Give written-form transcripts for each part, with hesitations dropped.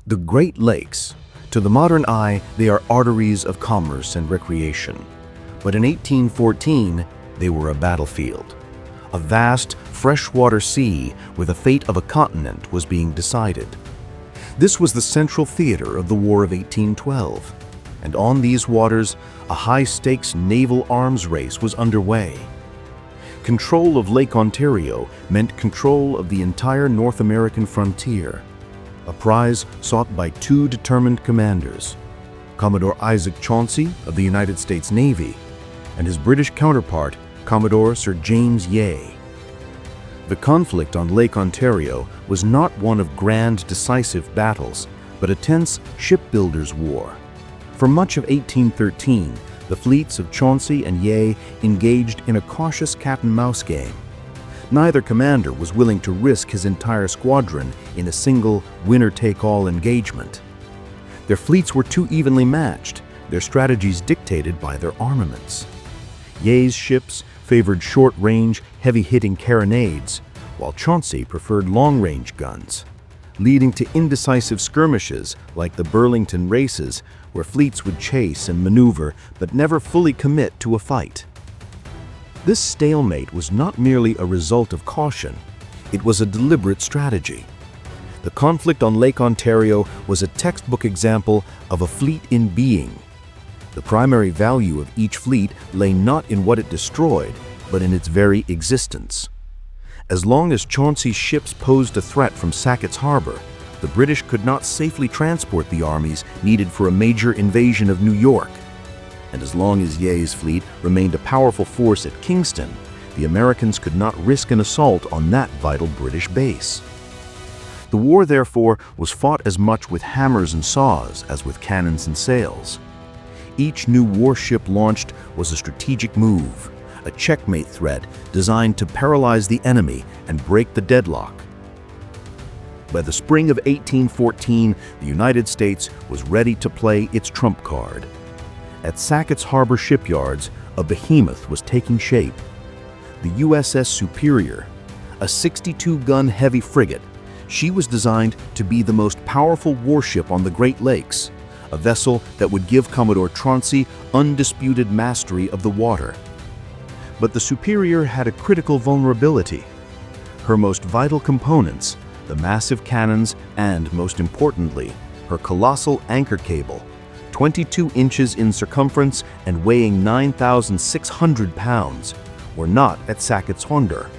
The Great Lakes. To the modern eye, they are arteries of commerce and recreation. But in 1814, they were a battlefield. A vast, freshwater sea where the fate of a continent was being decided. This was the central theater of the War of 1812. And on these waters, a high-stakes naval arms race was underway. Control of Lake Ontario meant control of the entire North American frontier, a prize sought by two determined commanders, Commodore Isaac Chauncey of the United States Navy and his British counterpart, Commodore Sir James Yeo. The conflict on Lake Ontario was not one of grand, decisive battles, but a tense shipbuilders' war. For much of 1813, the fleets of Chauncey and Yeo engaged in a cautious cat-and-mouse game. Neither commander was willing to risk his entire squadron in a single winner-take-all engagement. Their fleets were too evenly matched, their strategies dictated by their armaments. Yeo's ships favored short-range, heavy-hitting carronades, while Chauncey preferred long-range guns, leading to indecisive skirmishes like the Burlington races, where fleets would chase and maneuver but never fully commit to a fight. This stalemate was not merely a result of caution, it was a deliberate strategy. The conflict on Lake Ontario was a textbook example of a fleet in being. The primary value of each fleet lay not in what it destroyed, but in its very existence. As long as Chauncey's ships posed a threat from Sackett's Harbor, the British could not safely transport the armies needed for a major invasion of New York. And as long as Yeo's fleet remained a powerful force at Kingston, the Americans could not risk an assault on that vital British base. The war, therefore, was fought as much with hammers and saws as with cannons and sails. Each new warship launched was a strategic move, a checkmate threat designed to paralyze the enemy and break the deadlock. By the spring of 1814, the United States was ready to play its trump card. At Sackett's Harbor shipyards, a behemoth was taking shape. The USS Superior, a 62-gun heavy frigate, she was designed to be the most powerful warship on the Great Lakes, a vessel that would give Commodore Chauncey undisputed mastery of the water. But the Superior had a critical vulnerability. Her most vital components, the massive cannons and, most importantly, her colossal anchor cable, 22 inches in circumference and weighing 9,600 pounds, were not at Sackett's Harbor.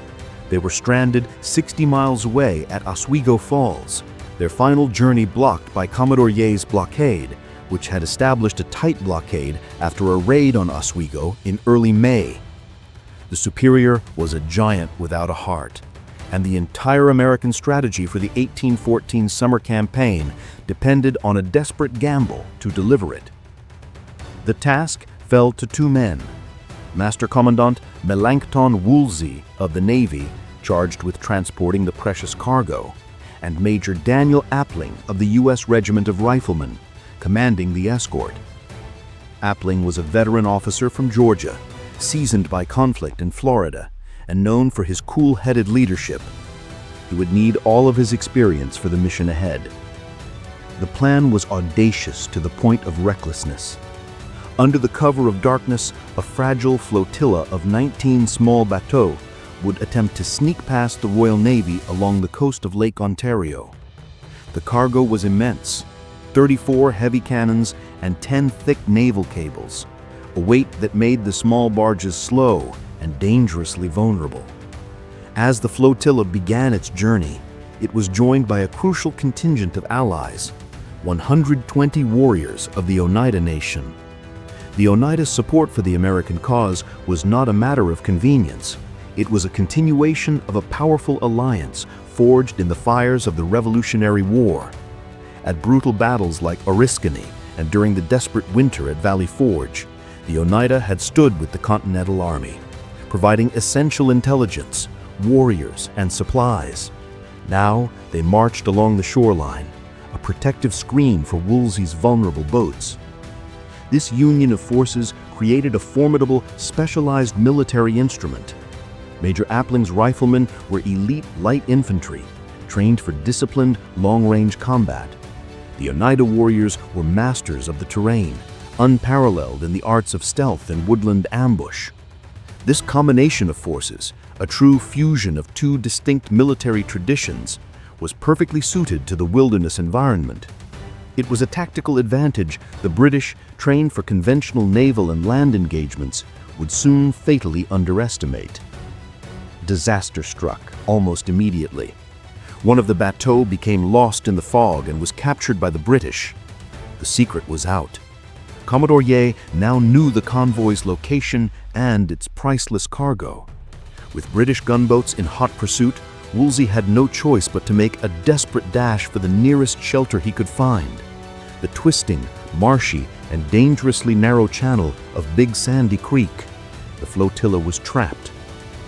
They were stranded 60 miles away at Oswego Falls, their final journey blocked by Commodore Yeo's blockade, which had established a tight blockade after a raid on Oswego in early May. The Superior was a giant without a heart, and the entire American strategy for the 1814 summer campaign depended on a desperate gamble to deliver it. The task fell to two men: Master Commandant Melancton Woolsey of the Navy, charged with transporting the precious cargo, and Major Daniel Appling of the U.S. Regiment of Riflemen, commanding the escort. Appling was a veteran officer from Georgia, seasoned by conflict in Florida, and known for his cool-headed leadership. He would need all of his experience for the mission ahead. The plan was audacious to the point of recklessness. Under the cover of darkness, a fragile flotilla of 19 small bateaux would attempt to sneak past the Royal Navy along the coast of Lake Ontario. The cargo was immense: 34 heavy cannons and 10 thick naval cables, a weight that made the small barges slow and dangerously vulnerable. As the flotilla began its journey, it was joined by a crucial contingent of allies, 120 warriors of the Oneida Nation. The Oneida's support for the American cause was not a matter of convenience. It was a continuation of a powerful alliance forged in the fires of the Revolutionary War. At brutal battles like Oriskany and during the desperate winter at Valley Forge, the Oneida had stood with the Continental Army, providing essential intelligence, warriors, and supplies. Now they marched along the shoreline, a protective screen for Woolsey's vulnerable boats. This union of forces created a formidable, specialized military instrument. Major Appling's riflemen were elite light infantry, trained for disciplined, long-range combat. The Oneida warriors were masters of the terrain, unparalleled in the arts of stealth and woodland ambush. This combination of forces, a true fusion of two distinct military traditions, was perfectly suited to the wilderness environment. It was a tactical advantage the British, trained for conventional naval and land engagements, would soon fatally underestimate. Disaster struck almost immediately. One of the bateaux became lost in the fog and was captured by the British. The secret was out. Commodore Yeo now knew the convoy's location and its priceless cargo. With British gunboats in hot pursuit, Woolsey had no choice but to make a desperate dash for the nearest shelter he could find. The twisting, marshy, and dangerously narrow channel of Big Sandy Creek. The flotilla was trapped.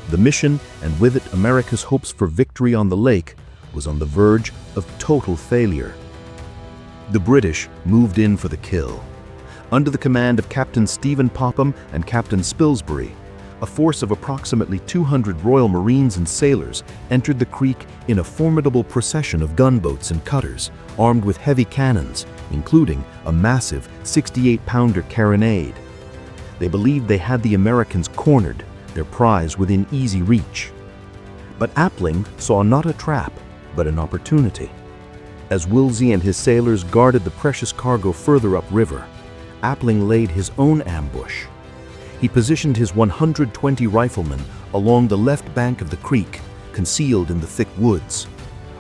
The mission, and with it America's hopes for victory on the lake, was on the verge of total failure. The British moved in for the kill. Under the command of Captain Stephen Popham and Captain Spilsbury, a force of approximately 200 Royal Marines and sailors entered the creek in a formidable procession of gunboats and cutters, armed with heavy cannons, including a massive 68-pounder carronade. They believed they had the Americans cornered, their prize within easy reach. But Appling saw not a trap, but an opportunity. As Woolsey and his sailors guarded the precious cargo further upriver, Appling laid his own ambush. He positioned his 120 riflemen along the left bank of the creek, concealed in the thick woods.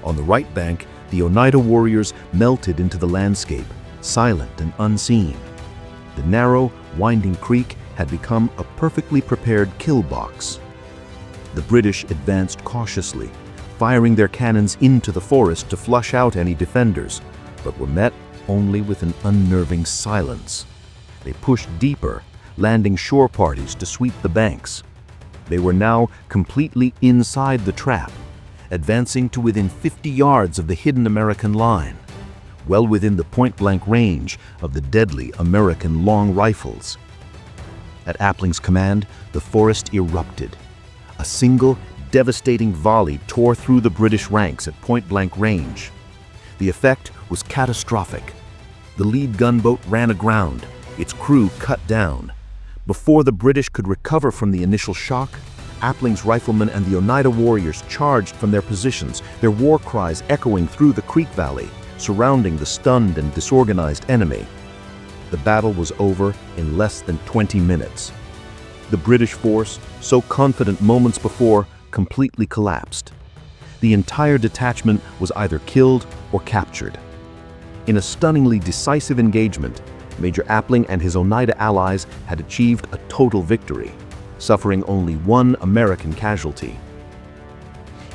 On the right bank, the Oneida warriors melted into the landscape, silent and unseen. The narrow, winding creek had become a perfectly prepared kill box. The British advanced cautiously, firing their cannons into the forest to flush out any defenders, but were met only with an unnerving silence. They pushed deeper, landing shore parties to sweep the banks. They were now completely inside the trap, advancing to within 50 yards of the hidden American line, well within the point-blank range of the deadly American long rifles. At Appling's command, the forest erupted. A single, devastating volley tore through the British ranks at point-blank range. The effect was catastrophic. The lead gunboat ran aground, its crew cut down. Before the British could recover from the initial shock, Appling's riflemen and the Oneida warriors charged from their positions, their war cries echoing through the creek valley, surrounding the stunned and disorganized enemy. The battle was over in less than 20 minutes. The British force, so confident moments before, completely collapsed. The entire detachment was either killed or captured. In a stunningly decisive engagement, Major Appling and his Oneida allies had achieved a total victory, suffering only one American casualty.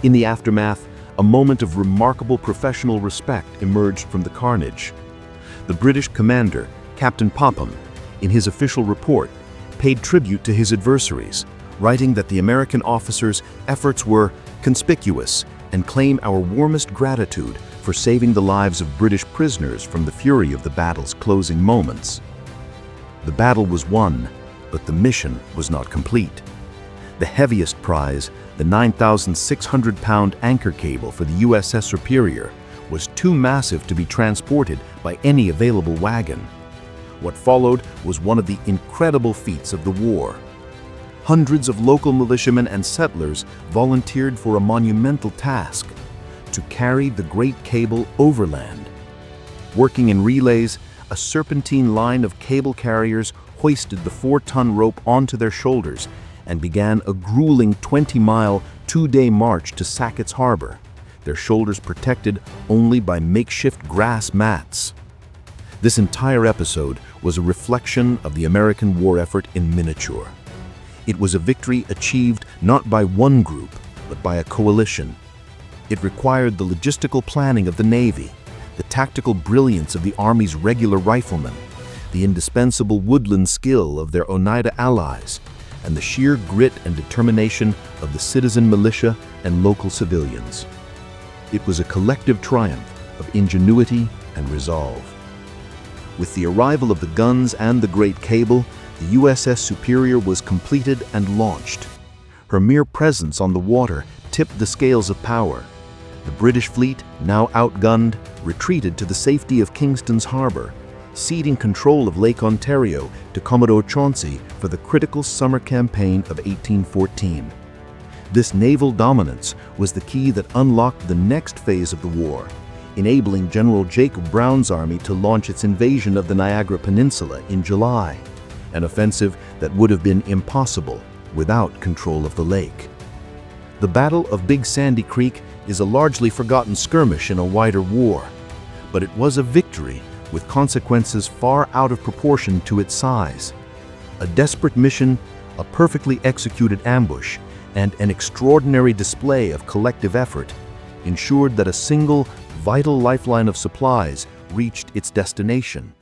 In the aftermath, a moment of remarkable professional respect emerged from the carnage. The British commander, Captain Popham, in his official report, paid tribute to his adversaries, writing that the American officers' efforts were conspicuous and claim our warmest gratitude for saving the lives of British prisoners from the fury of the battle's closing moments. The battle was won, but the mission was not complete. The heaviest prize, the 9,600-pound anchor cable for the USS Superior, was too massive to be transported by any available wagon. What followed was one of the incredible feats of the war. Hundreds of local militiamen and settlers volunteered for a monumental task: to carry the great cable overland. Working in relays, a serpentine line of cable carriers hoisted the 4-ton rope onto their shoulders and began a grueling 20-mile, 2-day march to Sackett's Harbor, their shoulders protected only by makeshift grass mats. This entire episode was a reflection of the American war effort in miniature. It was a victory achieved not by one group, but by a coalition. It required the logistical planning of the Navy, the tactical brilliance of the Army's regular riflemen, the indispensable woodland skill of their Oneida allies, and the sheer grit and determination of the citizen militia and local civilians. It was a collective triumph of ingenuity and resolve. With the arrival of the guns and the great cable, the USS Superior was completed and launched. Her mere presence on the water tipped the scales of power. The British fleet, now outgunned, retreated to the safety of Kingston's harbor, ceding control of Lake Ontario to Commodore Chauncey for the critical summer campaign of 1814. This naval dominance was the key that unlocked the next phase of the war, enabling General Jacob Brown's army to launch its invasion of the Niagara Peninsula in July, an offensive that would have been impossible without control of the lake. The Battle of Big Sandy Creek is a largely forgotten skirmish in a wider war, but it was a victory with consequences far out of proportion to its size. A desperate mission, a perfectly executed ambush, and an extraordinary display of collective effort ensured that a single, vital lifeline of supplies reached its destination.